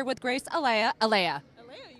with Grace Eleyae.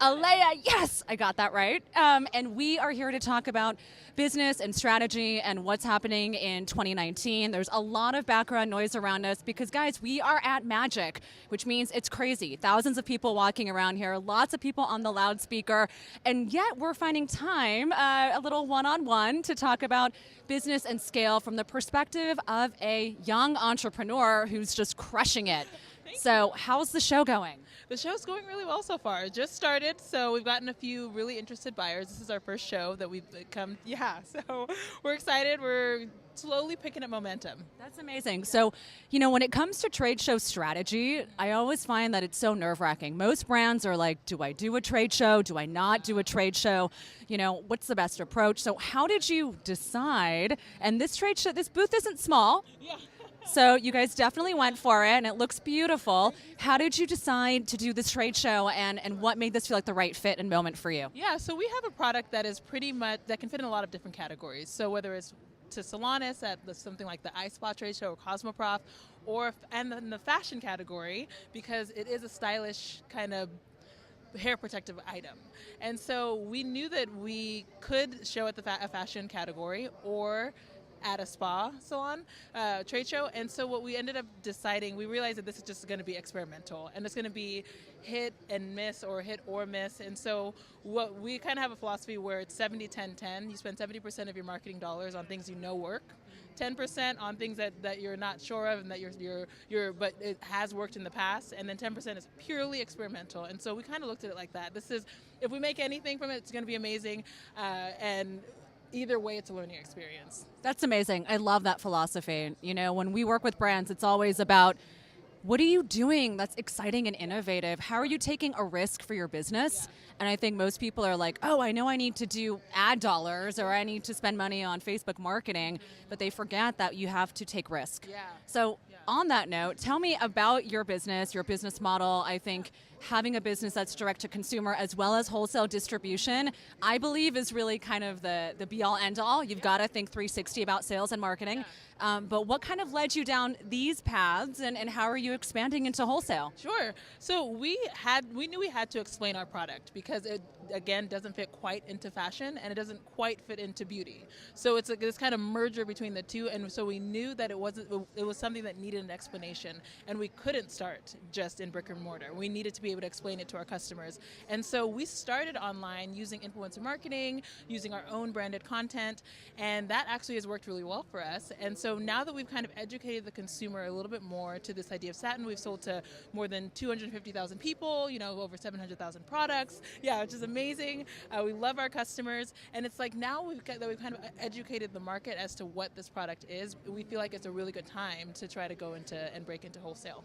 Eleyae, yes, I got that right. And we are here to talk about business and strategy and what's happening in 2019. There's a lot of background noise around us because, guys, we are at Magic, which means it's crazy. Thousands of people walking around here, lots of people on the loudspeaker, and yet we're finding time, a little one-on-one, to talk about business and scale from the perspective of a young entrepreneur who's just crushing it. So how's the show going? The show's going really well so far. It just started, so we've gotten a few really interested buyers. This is our first show that we've come, so we're excited. We're slowly picking up momentum. That's amazing. So, when it comes to trade show strategy, I always find that it's so nerve-wracking. Most brands are like, do I do a trade show? Do I not do a trade show? What's the best approach? So how did you decide? And this trade show, this booth isn't small. Yeah. So you guys definitely went for it, and it looks beautiful. How did you decide to do this trade show, and what made this feel like the right fit and moment for you? Yeah, so we have a product that is pretty much, that can fit in a lot of different categories. So whether it's to salonists at something like the iSpa trade show or Cosmoprof, and in the fashion category, because it is a stylish kind of hair protective item. And so we knew that we could show at a fashion category or at a spa salon trade show. And so what we ended up deciding, we realized that this is just going to be experimental, and it's going to be hit and miss or hit or miss. And so what we kind of have a philosophy where it's 70-10-10. You spend 70% of your marketing dollars on things you know work, 10% on things that you're not sure of and that but it has worked in the past, and then 10% is purely experimental. And so we kind of looked at it like that. If we make anything from it, it's going to be amazing, and either way, it's a learning experience. That's amazing. I love that philosophy. When we work with brands, it's always about, what are you doing that's exciting and innovative? How are you taking a risk for your business? Yeah. And I think most people are like, oh, I know I need to do ad dollars or I need to spend money on Facebook marketing, but they forget that you have to take risk. Yeah. So on that note, tell me about your business model. I think having a business that's direct to consumer as well as wholesale distribution, I believe is really kind of the be-all, end-all. You've got to think 360 about sales and marketing. But what kind of led you down these paths, and how are you expanding into wholesale? Sure. So we knew we had to explain our product because it, again, doesn't fit quite into fashion and it doesn't quite fit into beauty. So it's this kind of merger between the two, and so we knew that it was something that needed an explanation, and we couldn't start just in brick and mortar. We needed to be able to explain it to our customers. And so we started online using influencer marketing, using our own branded content, and that actually has worked really well for us. And so now that we've kind of educated the consumer a little bit more to this idea of satin, we've sold to more than 250,000 people, over 700,000 products. Yeah, which is amazing. We love our customers, and it's like now that we've kind of educated the market as to what this product is, we feel like it's a really good time to try to go into and break into wholesale.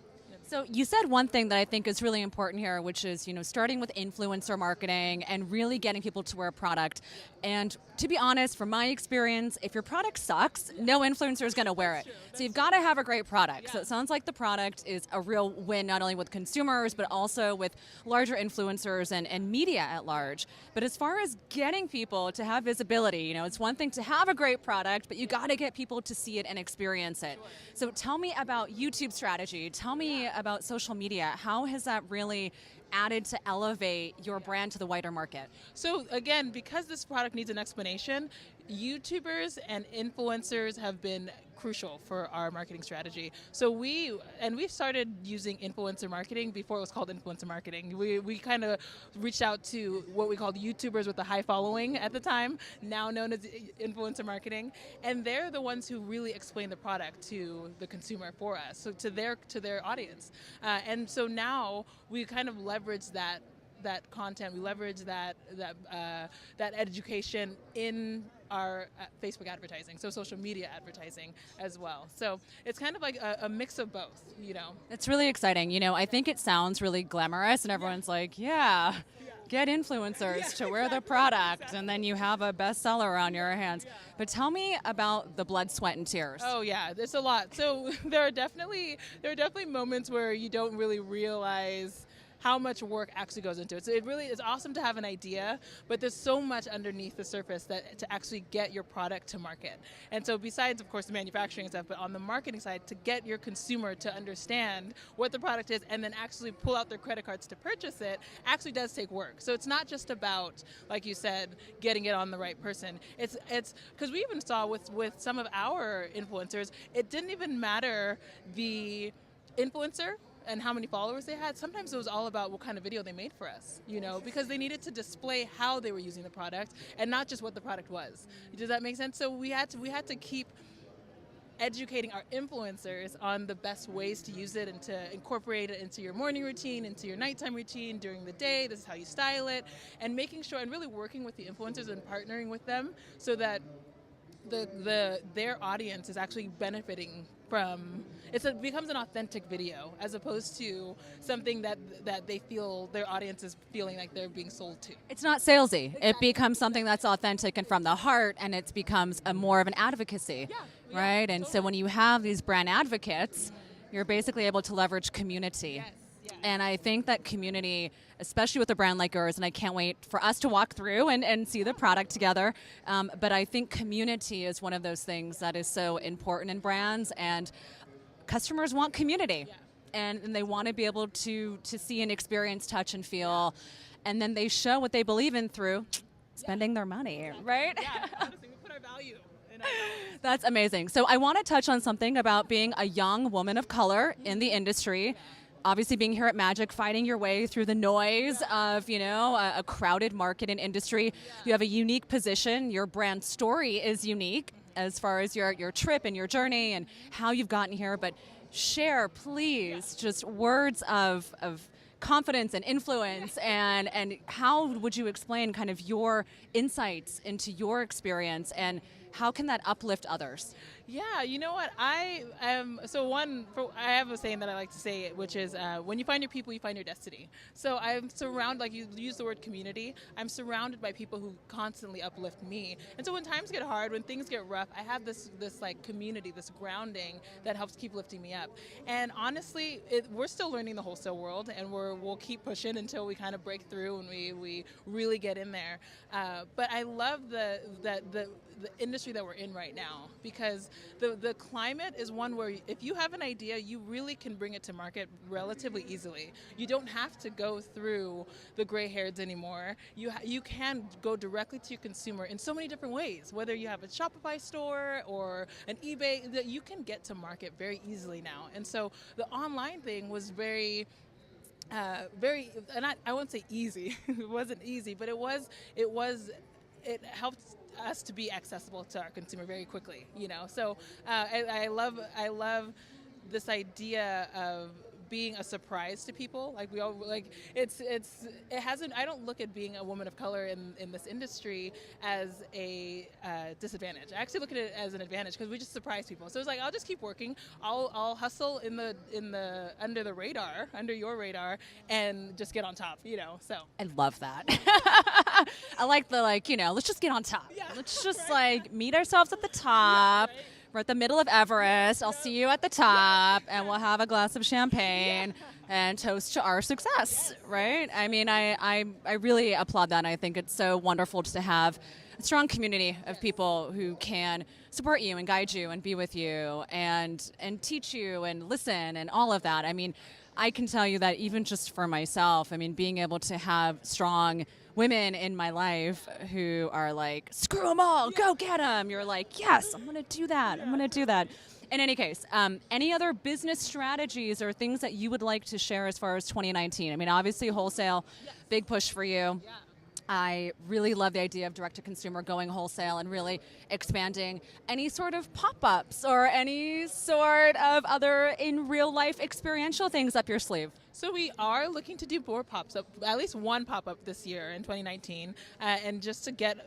So you said one thing that I think is really important here, which is, starting with influencer marketing and really getting people to wear a product. And to be honest, from my experience, if your product sucks, no influencer is going to wear it. So you've got to have a great product. Yeah. So it sounds like the product is a real win, not only with consumers, but also with larger influencers and media at large. But as far as getting people to have visibility, it's one thing to have a great product, but you got to get people to see it and experience it. Sure. So tell me about YouTube strategy. Tell me about social media. How has that really added to elevate your brand to the wider market? So again, because this product needs an explanation, YouTubers and influencers have been crucial for our marketing strategy. So we've started using influencer marketing before it was called influencer marketing. We kind of reached out to what we called YouTubers with a high following at the time, now known as influencer marketing, and they're the ones who really explain the product to the consumer for us, so to their audience. And so now we kind of leverage that content, we leverage that education in our Facebook advertising, so social media advertising as well. So it's kind of like a mix of both, It's really exciting. I think it sounds really glamorous, and everyone's like, get influencers to wear the product, and then you have a bestseller on your hands. But tell me about the blood, sweat, and tears. Oh yeah, there's a lot. So there are definitely moments where you don't really realize how much work actually goes into it. So it really is awesome to have an idea, but there's so much underneath the surface that to actually get your product to market. And so besides, of course, the manufacturing stuff, but on the marketing side, to get your consumer to understand what the product is and then actually pull out their credit cards to purchase it actually does take work. So it's not just about, like you said, getting it on the right person. It's because we even saw with some of our influencers, it didn't even matter the influencer and how many followers they had. Sometimes it was all about what kind of video they made for us, you know, because they needed to display how they were using the product and not just what the product was. Does that make sense? So we had to keep educating our influencers on the best ways to use it and to incorporate it into your morning routine, into your nighttime routine, during the day. This is how you style it, and making sure and really working with the influencers and partnering with them so that their audience is actually benefiting from it. Becomes an authentic video as opposed to something that they feel their audience is feeling like they're being sold to. It's not salesy. Exactly. It becomes something that's authentic and from the heart, and it becomes more of an advocacy, right? And totally. So when you have these brand advocates, you're basically able to leverage community. Yes. And I think that community, especially with a brand like yours, and I can't wait for us to walk through and see the product together, but I think community is one of those things that is so important in brands, and customers want community. And they want to be able to see and experience, touch and feel, and then they show what they believe in through spending their money, right? Yeah, honestly, we put our value in our values. That's amazing. So I want to touch on something about being a young woman of color in the industry. Obviously being here at Magic, fighting your way through the noise of, a crowded market and industry. You have a unique position. Your brand story is unique as far as your trip and your journey and how you've gotten here. But share, please, just words of confidence and influence, and how would you explain kind of your insights into your experience, and how can that uplift others? Yeah, you know what? I have a saying that I like to say, which is when you find your people, you find your destiny. So I'm surrounded, like you use the word community, I'm surrounded by people who constantly uplift me. And so when times get hard, when things get rough, I have this like community, this grounding that helps keep lifting me up. And honestly, we're still learning the wholesale world, and we'll keep pushing until we kind of break through and we really get in there. But I love the industry that we're in right now, because the climate is one where if you have an idea, you really can bring it to market relatively easily. You don't have to go through the gray hairs anymore. You can go directly to your consumer in so many different ways, whether you have a Shopify store or an eBay, that you can get to market very easily now. And so the online thing was very, and I won't say easy. It wasn't easy, but it helped us to be accessible to our consumer very quickly, So I love this idea of being a surprise to people. Like we all it hasn't. I don't look at being a woman of color in this industry as a disadvantage. I actually look at it as an advantage because we just surprise people. So it's like I'll just keep working. I'll hustle in the under your radar, and just get on top. So I love that. I like the let's just get on top. Yeah, let's just meet ourselves at the top. Yeah, right? We're at the middle of Everest. I'll see you at the top, and we'll have a glass of champagne and toast to our success, right? I mean, I really applaud that, and I think it's so wonderful to have a strong community of people who can support you and guide you and be with you and teach you and listen and all of that. I mean, I can tell you that even just for myself, I mean, being able to have strong women in my life who are like, screw them all, go get them. You're like, yes, I'm going to do that. I'm going to do that. In any case, any other business strategies or things that you would like to share as far as 2019? I mean, obviously wholesale, big push for you. Yeah. I really love the idea of direct-to-consumer going wholesale and really expanding any sort of pop-ups or any sort of other in real-life experiential things up your sleeve. So we are looking to do more pop-ups, at least one pop-up this year in 2019, and just to get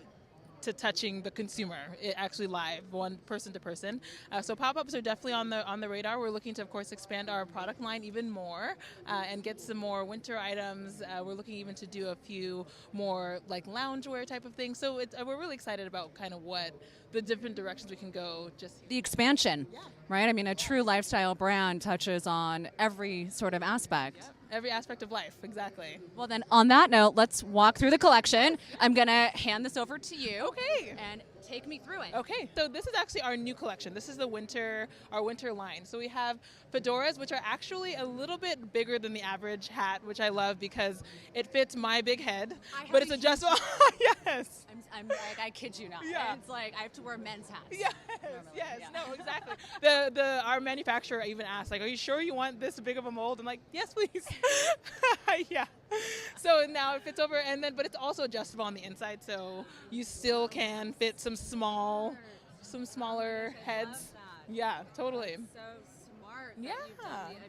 to touching the consumer, actually live, one person to person. So pop-ups are definitely on the radar. We're looking to, of course, expand our product line even more and get some more winter items. We're looking even to do a few more like loungewear type of things. So we're really excited about kind of what the different directions we can go. Just the expansion, right? I mean, a true lifestyle brand touches on every sort of aspect. Every aspect of life, exactly. Well, then, on that note, let's walk through the collection. I'm going to hand this over to you. Okay. And take me through it. Okay, so this is actually our new collection. This is our winter line. So we have fedoras, which are actually a little bit bigger than the average hat, which I love because it fits my big head, but it's adjustable. Yes. I'm like, I kid you not. Yeah. It's like I have to wear men's hats. Yes, normally. yes, Yeah. no, exactly. Our manufacturer even asked, like, are you sure you want this big of a mold? I'm like, yes, please. Yeah. So now it fits over, but it's also adjustable on the inside, so you still can fit some smaller heads. Yeah, totally. So smart. Yeah.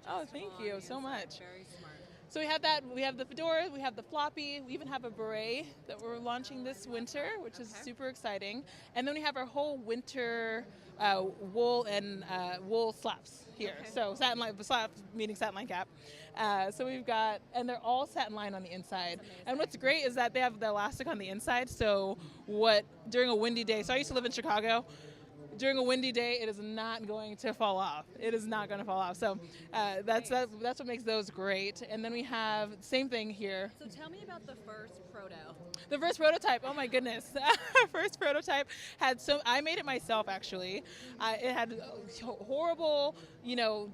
Oh, thank you so much. Very smart. So we have that. We have the fedora. We have the floppy. We even have a beret that we're launching this winter, which is super exciting. And then we have our whole winter wool and wool slaps here. Okay. So satin line slaps meaning satin line cap. So we've got, and they're all satin line on the inside. And what's great is that they have the elastic on the inside. So during a windy day. So I used to live in Chicago. During a windy day, it is not going to fall off. It is not going to fall off. So that's what makes those great. And then we have same thing here. So tell me about the first proto. The first prototype. Oh my goodness. First prototype I made it myself actually. It had horrible,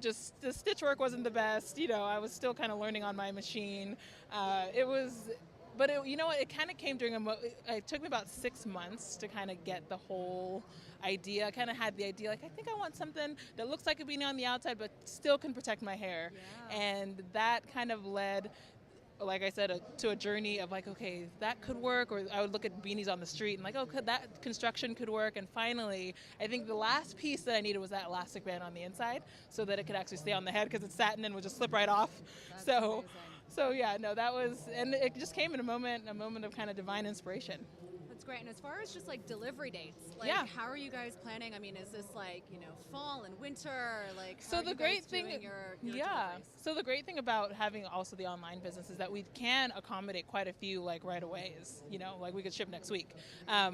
just the stitch work wasn't the best. I was still kind of learning on my machine. But it kind of came it took me about 6 months to kind of get the whole idea. I kind of had the idea, like, I think I want something that looks like a beanie on the outside, but still can protect my hair. Yeah. And that kind of led, like I said, to a journey of like, okay, that could work. Or I would look at beanies on the street and like, oh, that construction could work. And finally, I think the last piece that I needed was that elastic band on the inside so that it could actually stay on the head because it's satin and would just slip right off. That's amazing. So yeah, no, and it just came in a moment of kind of divine inspiration. That's great. And as far as just like delivery dates, how are you guys planning? I mean, is this like, fall and winter? Like, so the great thing, your deliveries? So the great thing about having also the online business is that we can accommodate quite a few like right away. Like we could ship next week.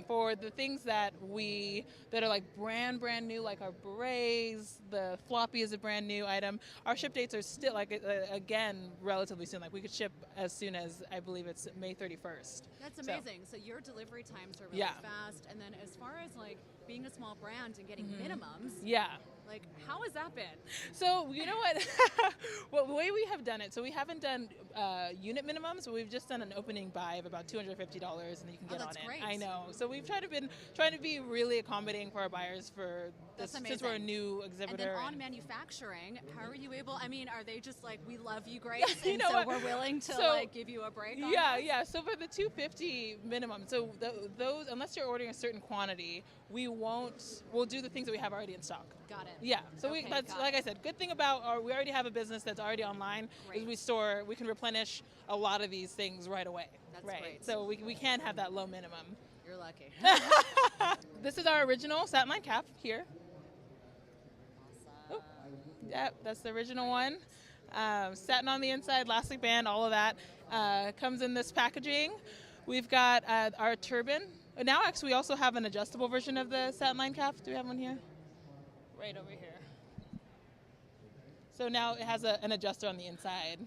For the things that are like brand new, like our berets, the floppy is a brand new item. Our ship dates are still again relatively soon. Like we could ship as soon as I believe it's May 31st. That's amazing. So your delivery times are really fast. And then as far as like being a small brand and getting minimums, like how has that been? So you know what? Well, the way we have done it, so we haven't done unit minimums, but we've just done an opening buy of about $250 and you can get on it. Great. I know. So we've trying to be really accommodating for our buyers for this, since we're a new exhibitor. And then on manufacturing, how are you able? I mean, are they just like, we love you, Grace, and so we're willing to give you a break? On this? So for the $250 minimum, so those unless you're ordering a certain quantity, we'll do the things that we have already in stock. Got it. Yeah. So I said, good thing about we already have a business that's already online. Great. Is we can replenish a lot of these things right away. That's great. So we can have that low minimum. You're lucky. This is our original satin line cap here. Awesome. Yep, that's the original one. Satin on the inside, elastic band, all of that comes in this packaging. We've got our turban. Now, actually, we also have an adjustable version of the satin line cap. Do we have one here? Right over here. So now it has an adjuster on the inside.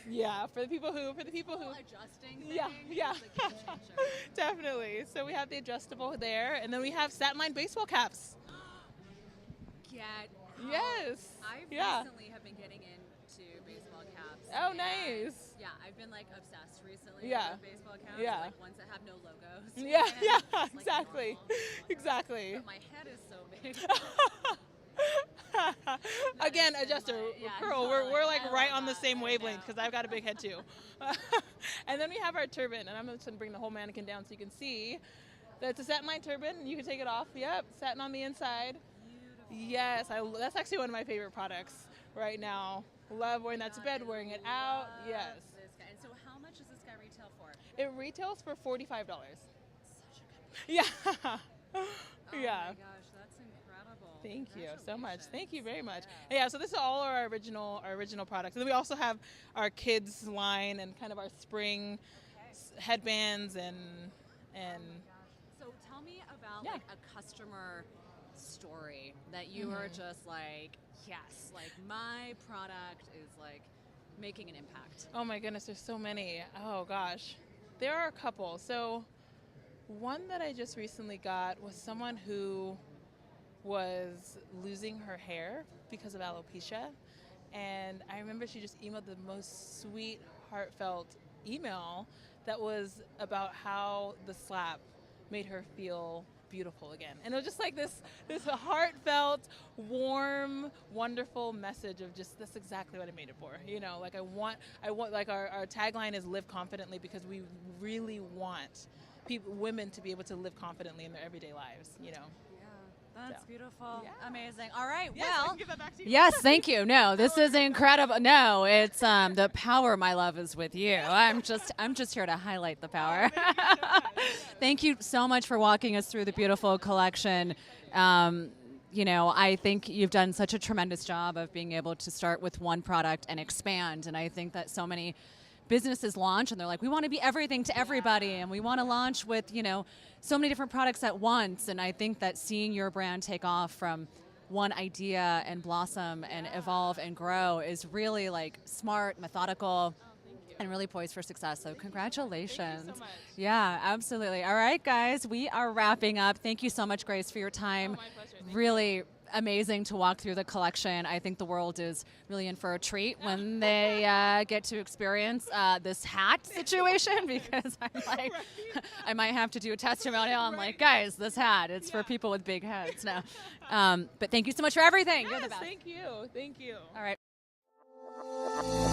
Yeah, for the people who adjusting thing. Yeah. Definitely. So we have the adjustable there, and then we have satin line baseball caps. Yes. I recently have been getting into baseball caps. Oh, nice. Yeah, I've been like obsessed recently with baseball caps. Yeah. Like ones that have no logos. Yeah, like exactly. Exactly. But my head is so big. Again, adjuster, curl. We're like right on the same wavelength because I've got a big head too. And then we have our turban, and I'm going to bring the whole mannequin down so you can see. That's a satin line turban. You can take it off. Yep, satin on the inside. Beautiful. Yes, that's actually one of my favorite products right now. Love wearing that to bed, wearing it out. Yes. This guy. And so how much does this guy retail for? It retails for $45. Such a good price. Yeah. Oh yeah. my gosh, that's incredible. Thank you so much. Thank you very much. Yeah, so this is all our original products. And then we also have our kids line and kind of our spring headbands and So tell me about like a customer story that you are just like, yes, like my product is like making an impact? Oh my goodness, there's so many. Oh gosh. There are a couple. So one that I just recently got was someone who was losing her hair because of alopecia. And I remember she just emailed the most sweet, heartfelt email that was about how the slap made her feel beautiful again. And it was just like this heartfelt, warm, wonderful message of just, that's exactly what I made it for. You know, like I want like our tagline is live confidently, because we really want women to be able to live confidently in their everyday lives, you know. That's beautiful. Yeah. Amazing. All right. Yes, I well, can give that back to you. yes, thank you. No, this is incredible. No, it's the power, my love, is with you. I'm just here to highlight the power. Thank you so much for walking us through the beautiful collection. You know, I think you've done such a tremendous job of being able to start with one product and expand. And I think that so many businesses launch and they're like, we want to be everything to everybody, and we want to launch with, you know, so many different products at once. And I think that seeing your brand take off from one idea and blossom and evolve and grow is really like smart, methodical, and really poised for success. So congratulations. Thank you so much. Yeah, absolutely. All right, guys, we are wrapping up. Thank you so much, Grace, for your time. Oh, my pleasure. Thank Really amazing to walk through the collection. I think the world is really in for a treat when they get to experience this hat situation, because I'm like, I might have to do a testimonial. I'm like, guys, this hat, it's for people with big heads now. But thank you so much for everything. You're the Yes, best. thank you. Thank you. All right.